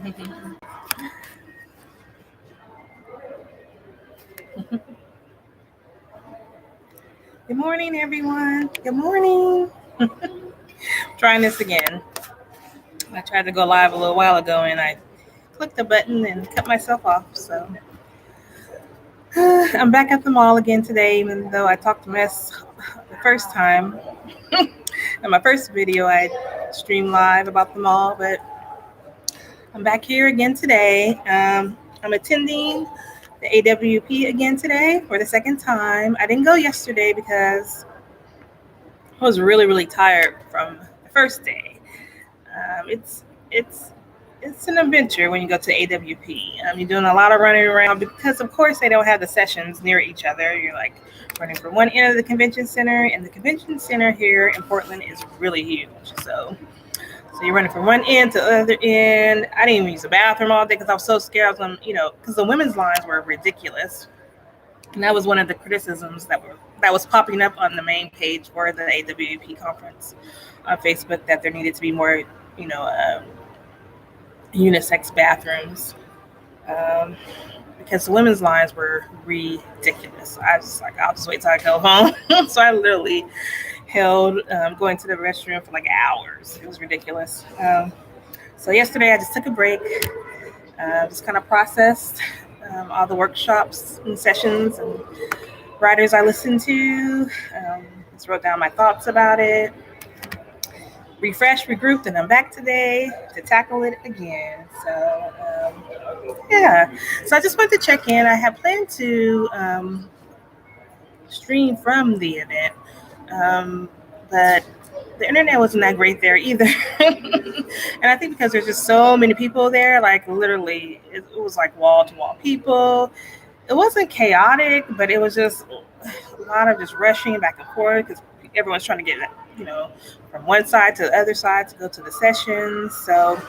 Good morning, everyone. Good morning. Trying this again. I tried to go live a little while ago and I clicked the button and cut myself off. So I'm back at the mall again today, even though I talked mess the first time. In my first video, I streamed live about the mall, but I'm back here again today. I'm attending the AWP again today for the second time. I didn't go yesterday because I was really, really tired from the first day. It's it's an adventure when you go to AWP. You're doing a lot of running around because, of course, they don't have the sessions near each other. You're like running from one end of the convention center, and the convention center here in Portland is really huge. So you're running from one end to the other end. I didn't even use the bathroom all day because I was so scared I was going to, because the women's lines were ridiculous. And that was one of the criticisms that was popping up on the main page for the AWP conference on Facebook, that there needed to be more, unisex bathrooms, because the women's lines were ridiculous. I was like, I'll just wait till I go home. So I literally held going to the restroom for like hours. It was ridiculous. So yesterday I just took a break, just kind of processed all the workshops and sessions and writers I listened to, just wrote down my thoughts about it, refreshed, regrouped, and I'm back today to tackle it again. So so I just wanted to check in. I had planned to stream from the event, but the internet wasn't that great there either. And I think because there's just so many people there, like literally it was like wall to wall people. It wasn't chaotic, but it was just a lot of just rushing back and forth because everyone's trying to get, from one side to the other side to go to the sessions. So,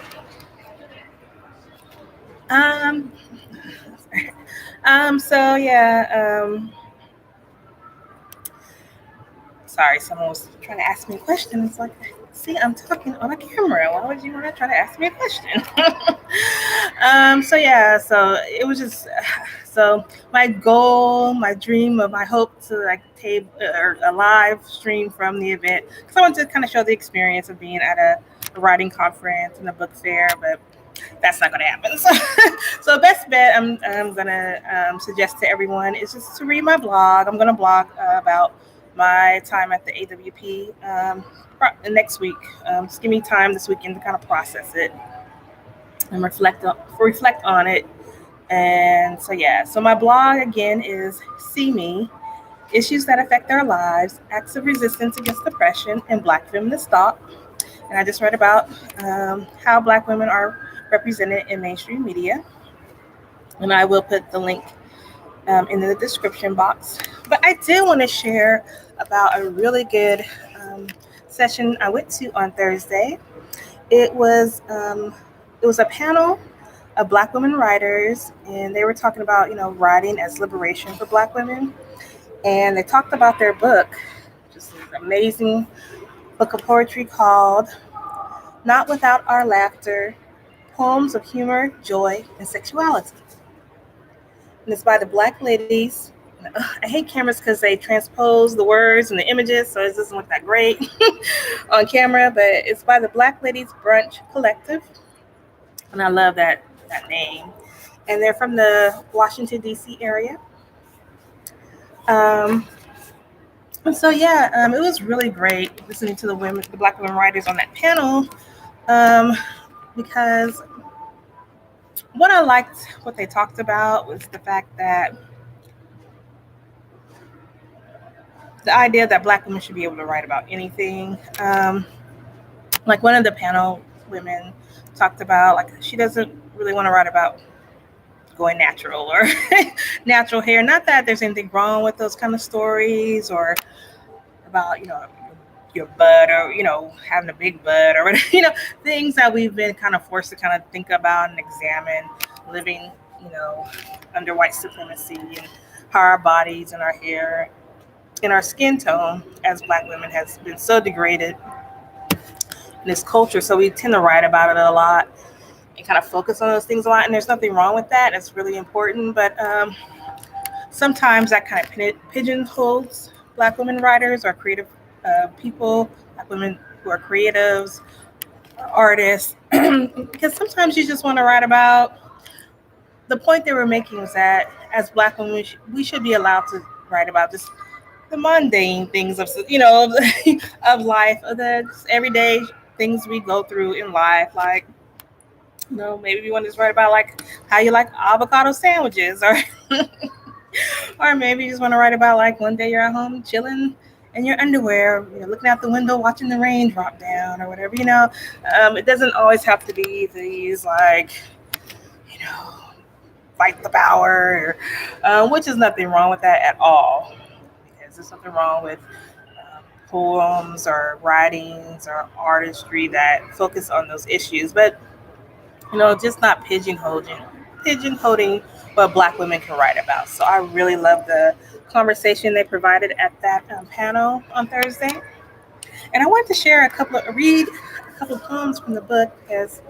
sorry, someone was trying to ask me a question. It's like, see, I'm talking on a camera. Why would you want to try to ask me a question? So it was just, so my goal, my dream, my hope to like tape or a live stream from the event, because I wanted to kind of show the experience of being at a writing conference and a book fair, but that's not going to happen. So best bet I'm going to suggest to everyone is just to read my blog. I'm going to blog about my time at the AWP next week. Just give me time this weekend to kind of process it and reflect on it. And so my blog again is See Me, Issues That Affect Our Lives, Acts of Resistance Against Oppression, and Black Feminist Thought. And I just read about how Black women are represented in mainstream media. And I will put the link in the description box. But I did want to share about a really good session I went to on Thursday. It was a panel of Black women writers, and they were talking about writing as liberation for Black women. And they talked about their book, just an amazing book of poetry called Not Without Our Laughter, Poems of Humor, Joy, and Sexuality. And it's by the Black ladies. I hate cameras because they transpose the words and the images, so it doesn't look that great on camera, but it's by the Black Ladies Brunch Collective. And I love that name. And they're from the Washington, D.C. area. It was really great listening to the Black women writers on that panel, because what they talked about was the fact that the idea that Black women should be able to write about anything. Like one of the panel women talked about, like she doesn't really want to write about going natural or natural hair. Not that there's anything wrong with those kind of stories, or about your butt, or having a big butt, or things that we've been kind of forced to kind of think about and examine, living under white supremacy, and how our bodies and our hair and our skin tone as Black women has been so degraded in this culture. So we tend to write about it a lot. and kind of focus on those things a lot. And there's nothing wrong with that. It's really important. But sometimes that kind of pigeonholes Black women writers or creative people, Black women who are creatives, artists, because sometimes you just want to write about the point they were making was that as Black women, we should be allowed to write about just the mundane things of of life, of the just everyday things we go through in life, like maybe you want to just write about like how you like avocado sandwiches, or or maybe you just want to write about like one day you're at home chilling in your underwear, looking out the window, watching the rain drop down, or whatever. It doesn't always have to be these like, you know, fight the power, which is nothing wrong with that at all. Because there's nothing wrong with poems or writings or artistry that focus on those issues, but just not pigeonholing what Black women can write about. So I really love the conversation they provided at that panel on Thursday, and I wanted to read a couple of poems from the book because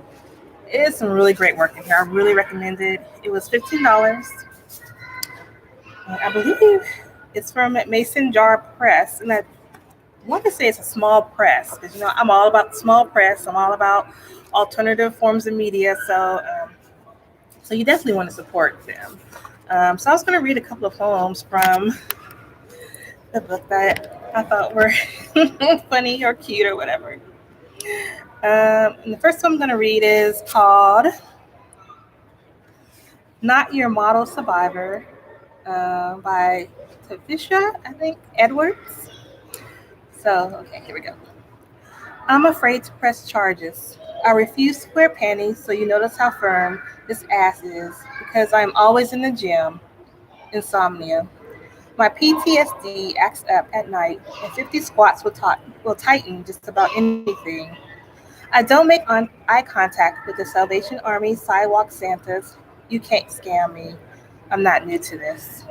it is some really great work in here. I really recommend it. It was $15. I believe it's from Mason Jar Press, and I want to say it's a small press because I'm all about small press. I'm all about alternative forms of media. So you definitely want to support them. So I was going to read a couple of poems from the book that I thought were funny or cute or whatever. And the first one I'm going to read is called "Not Your Model Survivor" by Tavisha, I think, Edwards. So, okay, here we go. I'm afraid to press charges. I refuse to wear panties, so you notice how firm this ass is, because I'm always in the gym. Insomnia. My PTSD acts up at night, and 50 squats will tighten just about anything. I don't make eye contact with the Salvation Army sidewalk Santas. You can't scam me. I'm not new to this.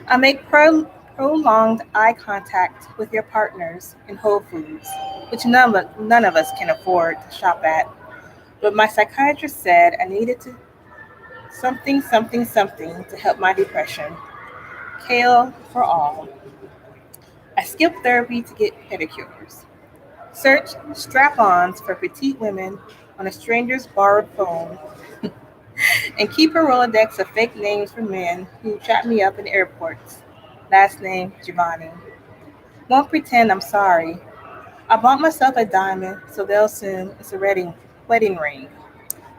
I make prolonged eye contact with your partners in Whole Foods, which none of us can afford to shop at. But my psychiatrist said I needed to something to help my depression. Kale for all. I skip therapy to get pedicures. Search strap-ons for petite women on a stranger's borrowed phone, and keep a Rolodex of fake names for men who trap me up in airports. Last name Giovanni. Won't pretend I'm sorry. I bought myself a diamond, so they'll assume it's a wedding ring.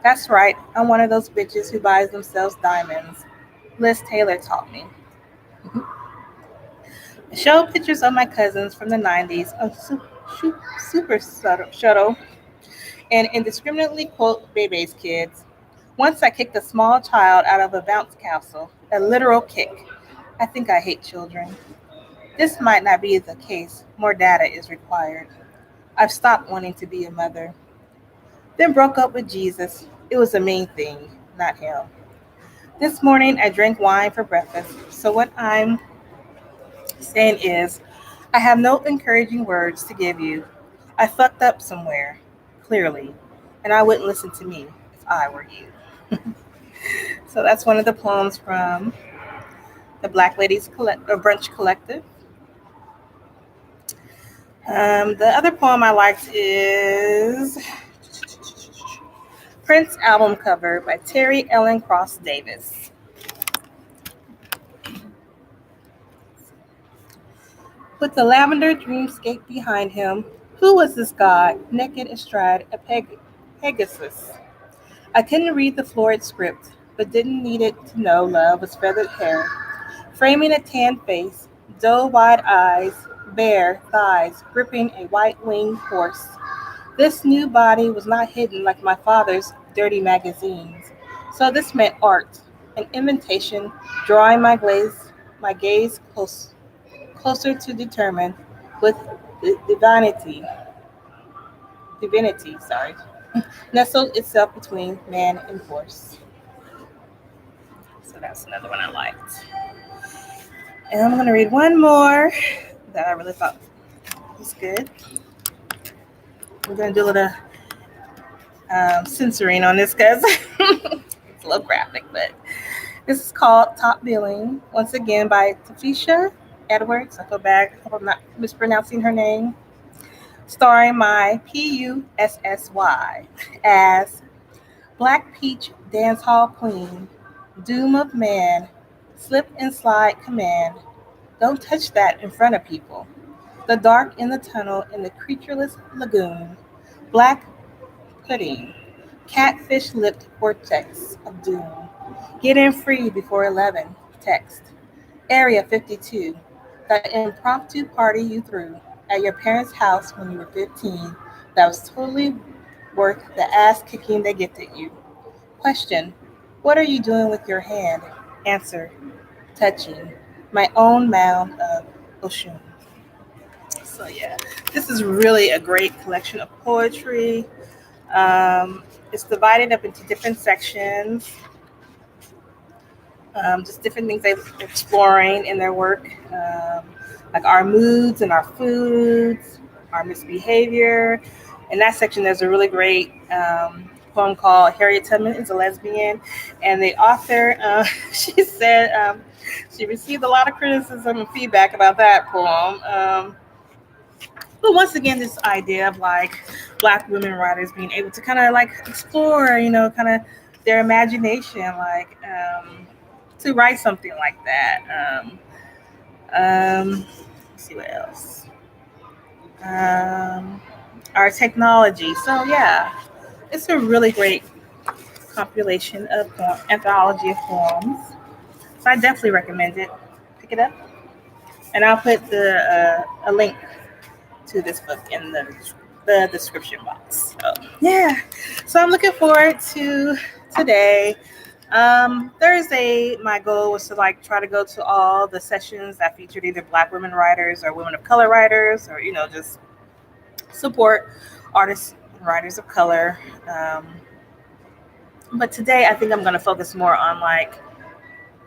That's right, I'm one of those bitches who buys themselves diamonds. Liz Taylor taught me. I show pictures of my cousins from the 90s on Super Shuttle and indiscriminately quote Bebe's kids. Once I kicked a small child out of a bounce castle, a literal kick. I think I hate children. This might not be the case. More data is required. I've stopped wanting to be a mother. Then broke up with Jesus. It was a mean thing, not him. This morning I drank wine for breakfast. So what I'm saying is, I have no encouraging words to give you. I fucked up somewhere, clearly, and I wouldn't listen to me if I were you. So that's one of the poems from the Black Ladies Brunch Collective. The other poem I liked is Prince album cover by Terry Ellen Cross Davis. With the lavender dreamscape behind him, who was this god, naked astride a Pegasus? I couldn't read the florid script, but didn't need it to know love was feathered hair, framing a tan face, doe-wide eyes, bare thighs, gripping a white-winged horse. This new body was not hidden like my father's dirty magazines. So this meant art, an invitation, drawing my gaze closer to determine with divinity, nestled itself between man and horse. So that's another one I liked. And I'm going to read one more that I really thought was good. We're going to do a little censoring on this because it's a little graphic, but this is called Top Billing, once again by Tafisha Edwards. I feel bad, I hope I'm not mispronouncing her name. Starring my Pussy as Black Peach Dance Hall Queen, Doom of Man, Slip and Slide Command. Don't touch that in front of people. The dark in the tunnel in the creatureless lagoon. Black pudding. Catfish lipped vortex of doom. Get in free before 11. Text. Area 52. The impromptu party you threw at your parents' house when you were 15 that was totally worth the ass kicking they gifted you. Question. What are you doing with your hand? Answer. Touching my own mound of Oshun. So yeah, this is really a great collection of poetry. It's divided up into different sections, just different things they're exploring in their work, like our moods and our foods, our misbehavior. In that section, there's a really great poem called Harriet Tubman is a Lesbian. And the author, she said she received a lot of criticism and feedback about that poem. But once again, this idea of like Black women writers being able to kind of like explore, kind of their imagination, like to write something like that. Let's see what else. Um, our technology. So yeah, it's a really great compilation of anthology of poems. So I definitely recommend it. Pick it up, and I'll put a link to this book in the description box. So yeah, so I'm looking forward to today. Thursday, my goal was to like try to go to all the sessions that featured either Black women writers or women of color writers, or just support artists and writers of color. But today, I think I'm going to focus more on like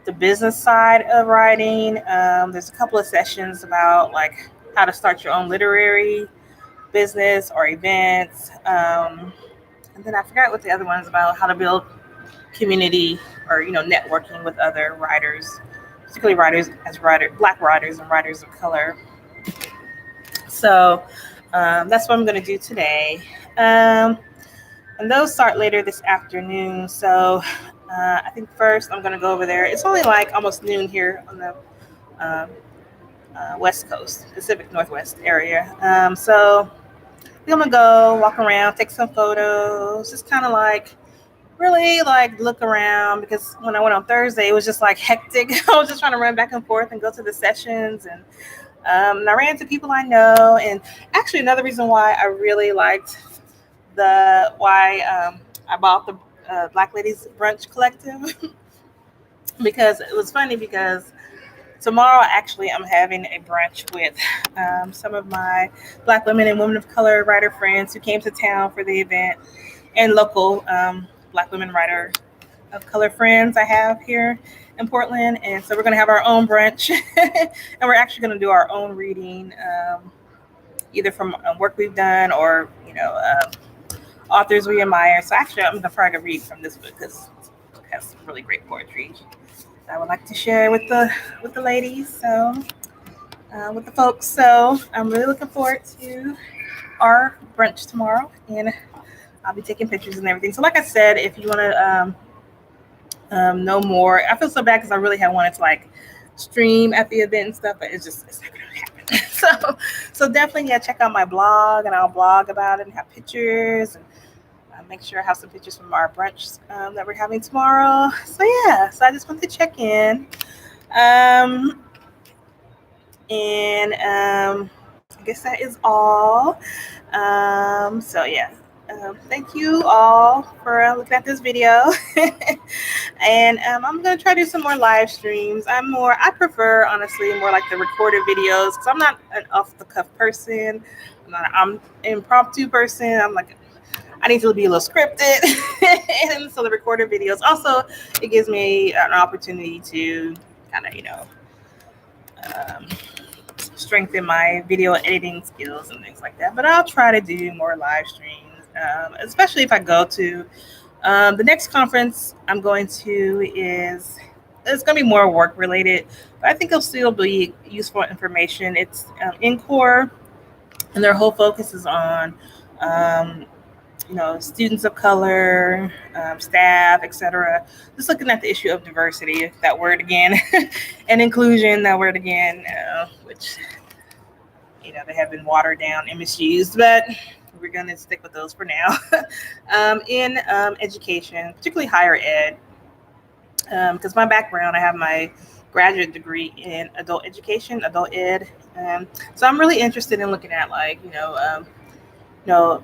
the business side of writing. There's a couple of sessions about like how to start your own literary business or events. And then I forgot what the other one is about, how to build community or networking with other writers, particularly Black writers and writers of color. So that's what I'm going to do today. And those start later this afternoon. So I think first I'm going to go over there. It's only like almost noon here on the um, West Coast, Pacific Northwest area. So I'm gonna go walk around, take some photos, just kind of like really like look around because when I went on Thursday, it was just like hectic. I was just trying to run back and forth and go to the sessions, and I ran into people I know. And actually, another reason why I really liked I bought the Black Ladies Brunch Collective because it was funny because tomorrow, actually, I'm having a brunch with some of my Black women and women of color writer friends who came to town for the event, and local Black women writer of color friends I have here in Portland. And so we're going to have our own brunch, and we're actually going to do our own reading, either from work we've done or authors we admire. So actually, I'm probably going to read from this book because it has some really great poetry I would like to share with the ladies, so with the folks. So I'm really looking forward to our brunch tomorrow, and I'll be taking pictures and everything. So like I said, if you want to know more, I feel so bad because I really have wanted to like stream at the event and stuff, but it's not going to happen. so definitely check out my blog, and I'll blog about it and have pictures and make sure I have some pictures from our brunch that we're having tomorrow. So yeah, so I just wanted to check in. I guess that is all. So yeah, thank you all for looking at this video. And I'm gonna try to do some more live streams. I prefer honestly more like the recorded videos because I'm not an off the cuff person. I'm an impromptu person. I need to be a little scripted. And so the recorded videos also, it gives me an opportunity to kind of strengthen my video editing skills and things like that. But I'll try to do more live streams especially if I go to the next conference I'm going to is it's going to be more work related, but I think it'll still be useful information. It's in core, and their whole focus is on um, students of color, staff, etc. Just looking at the issue of diversity, that word again, and inclusion, that word again, which they have been watered down and misused, but we're going to stick with those for now. In education, particularly higher ed, because my background, I have my graduate degree in adult education, adult ed. So I'm really interested in looking at you know,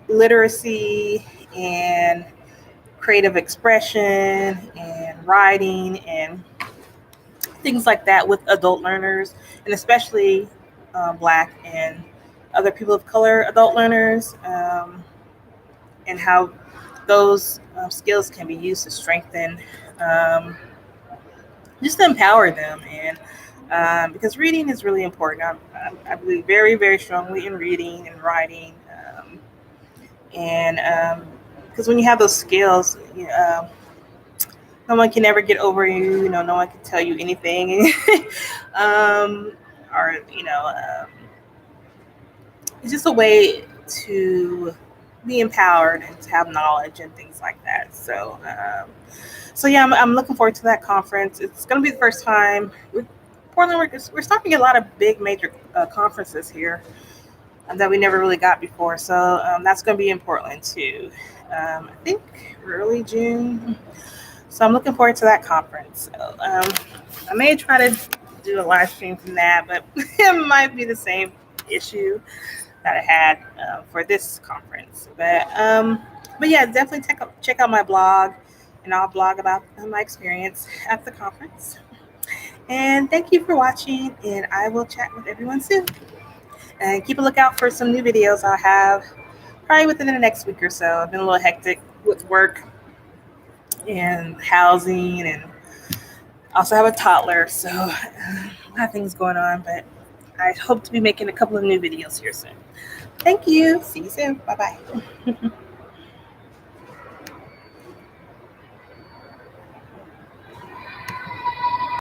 literacy and creative expression and writing and things like that with adult learners, and especially Black and other people of color adult learners, and how those skills can be used to strengthen, um, just to empower them. And because reading is really important. I believe very, very strongly in reading and writing. And because when you have those skills, no one can ever get over you. No one can tell you anything, um, or it's just a way to be empowered and to have knowledge and things like that. So yeah, I'm looking forward to that conference. It's going to be the first time with Portland. We're starting to get a lot of big major conferences here that we never really got before. So that's going to be in Portland too. I think early June. So I'm looking forward to that conference. So, I may try to do a live stream from that, but it might be the same issue that I had for this conference. But yeah, definitely check out my blog, and I'll blog about my experience at the conference. And thank you for watching, and I will chat with everyone soon. And keep a lookout for some new videos I'll have probably within the next week or so. I've been a little hectic with work and housing, and also have a toddler, so a lot of things going on, but I hope to be making a couple of new videos here soon. Thank you. See you soon. Bye-bye.